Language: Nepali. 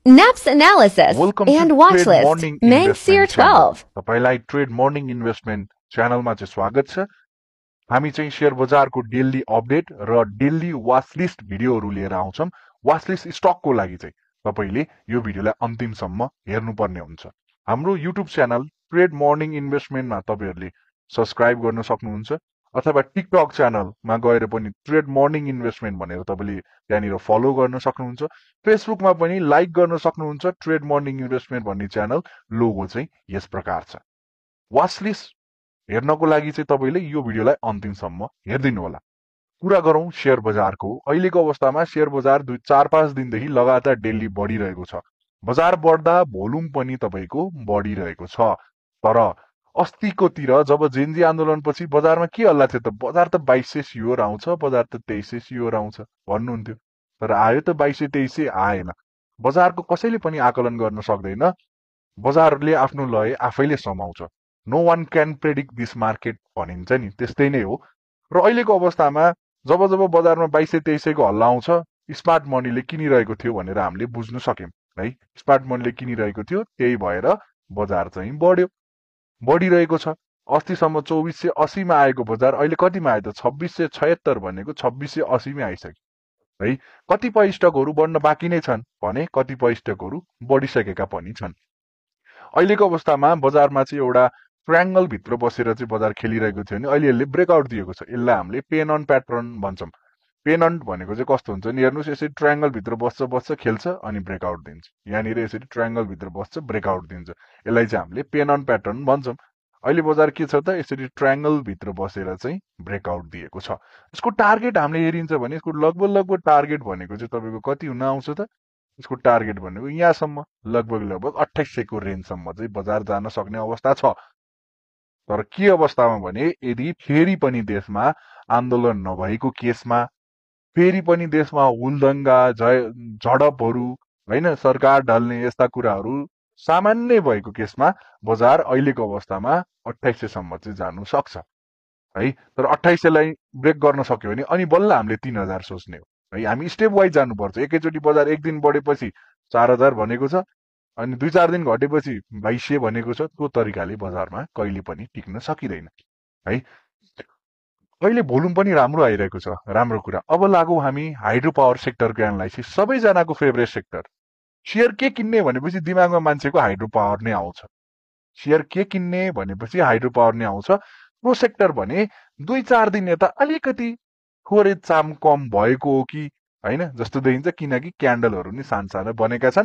NAPS analysis Welcome and to watch Trade list, Morning Manxir Investment Channel. 12. तपाईलाई ट्रेड मर्निङ इन्भेस्टमेन्ट च्यानलमा चाहिँ स्वागत छ। हामी चाहिँ शेयर बजारको डेली अपडेट र डेली वाच लिस्ट भिडियोहरू लिएर आउँछौं। वाच लिस्ट स्टकको लागि चाहिँ तपाईले यो भिडियोलाई अन्तिमसम्म हेर्नुपर्ने हुन्छ। हाम्रो युट्युब च्यानल ट्रेड मर्निङ इन्भेस्टमेन्टमा तपाईहरुले सब्स्क्राइब गर्न सक्नुहुन्छ अथवा टिकटक च्यानलमा गएर पनि ट्रेड मर्निङ इन्भेस्टमेन्ट भनेर तपाईले त्यहाँनिर फलो गर्न सक्नुहुन्छ। फेसबुकमा पनि लाइक गर्न सक्नुहुन्छ। ट्रेड मर्निङ इन्भेस्टमेन्ट भन्ने च्यानल लोगो चाहिँ यस प्रकार छ। वाच लिस्ट हेर्नको लागि चाहिँ तपाईले यो भिडियोलाई अन्तिमसम्म हेर्दिनु होला। कुरा गरौं शेयर बजारको। अहिलेको अवस्थामा शेयर बजार 4-5 दिनदेखि लगातार डेली बढिरहेको छ। बजार बढ्दा भोल्युम पनि तपाईको बढिरहेको छ। तर अस्तिकोतिर जब जेनजी आन्दोलनपछि बजारमा के हल्ला थियो त? बजार त 2200 सियोर आउँछ, बजार त 2300 सियोर आउँछ भन्नुहुन्थ्यो। तर आयो त 2200-2300 आएन। बजारको कसैले पनि आकलन गर्न सक्दैन। बजारले आफ्नो लय आफैले समाउँछ। No one can predict this market भनिन्छ नि, त्यस्तै नै हो। र अहिलेको अवस्थामा जब जब बजारमा 2200-2300 को हल्ला आउँछ, स्मार्ट मनीले किनिरहेको थियो भनेर हामीले बुझ्न सक्यौं है। स्मार्ट मनीले किनिरहेको थियो, त्यही भएर बजार चाहिँ बढिरहेको छ। अस्तिसम्म 2480 मा आएको बजार अहिले कतिमा आयो त? 2676 भनेको 2680 मा आइसक्यो है। कतिपय स्टकहरू बढ्न बाँकी नै छन् भने कतिपय स्टकहरू बढिसकेका पनि छन्। अहिलेको अवस्थामा बजारमा चाहिँ एउटा ट्रायंगल भित्र बसेर चाहिँ बजार खेलिरहेको थियो भने अहिले यसले ब्रेकआउट दिएको छ। यसलाई हामीले पेन अन प्याटर्न भन्छौं। पेन अन भनेको चाहिँ कस्तो हुन्छ नि, हेर्नुस् यसरी ट्रायंगल भित्र बस्छ खेल्छ अनि ब्रेकआउट दिन्छ। यहाँनिर यसरी ट्रायंगल भित्र बस्छ ब्रेकआउट दिन्छ। यसलाई चाहिँ हामीले पेन अन प्याटर्न भन्छौं। अहिले बजार के छ त? यसरी ट्रायंगल भित्र बसेर चाहिँ ब्रेकआउट दिएको छ। यसको टार्गेट हामीले हेरिन्छ भने यसको लगभग टार्गेट भनेको चाहिँ तपाईको कति हुन आउँछ त? यसको टार्गेट भनेको यहाँसम्म लगभग 2800 को रेन्जसम्म चाहिँ बजार जान सक्ने अवस्था छ। तर के अवस्थामा भने यदि फेरि पनि देशमा आन्दोलन नभएको केसमा, फेरि पनि देशमा हुलदंगा झडपहरू हैन, सरकार ढल्ने यस्ता कुराहरू सामान्य भएको केसमा बजार अहिलेको अवस्थामा 2800 सम्म चाहिँ जानु सक्छ है। तर 2800 लाई ब्रेक गर्न सक्यो भने अनि बल्ल हामीले 3000 सोच्ने हो है। हामी स्टेप वाइज जानुपर्छ। एकैचोटी बजार एक दिन बढेपछि 4000 भनेको छ अनि 2-4 दिन घटेपछि 2200 भनेको छ। त्यो तरिकाले बजारमा कहिले पनि टिक्न सकिदैन है। अहिले भोल्युम पनि राम्रो आइरहेको छ, राम्रो कुरा। अब लागौ हामी हाइड्रो पावर सेक्टरको एनालाइसिस। सबैजनाको फेभरेट सेक्टर। शेयर के किन्ने भनेपछि दिमागमा मान्छेको हाइड्रो पावर नै आउँछ। शेयर के किन्ने भनेपछि हाइड्रो पावर नै आउँछ। त्यो सेक्टर भने 2-4 दिन यता अलिकति थोरै चाम कम भएको हो कि हैन जस्तो देखिन्छ, किनकि क्यान्डलहरू नि सानसानो बनेका छन्।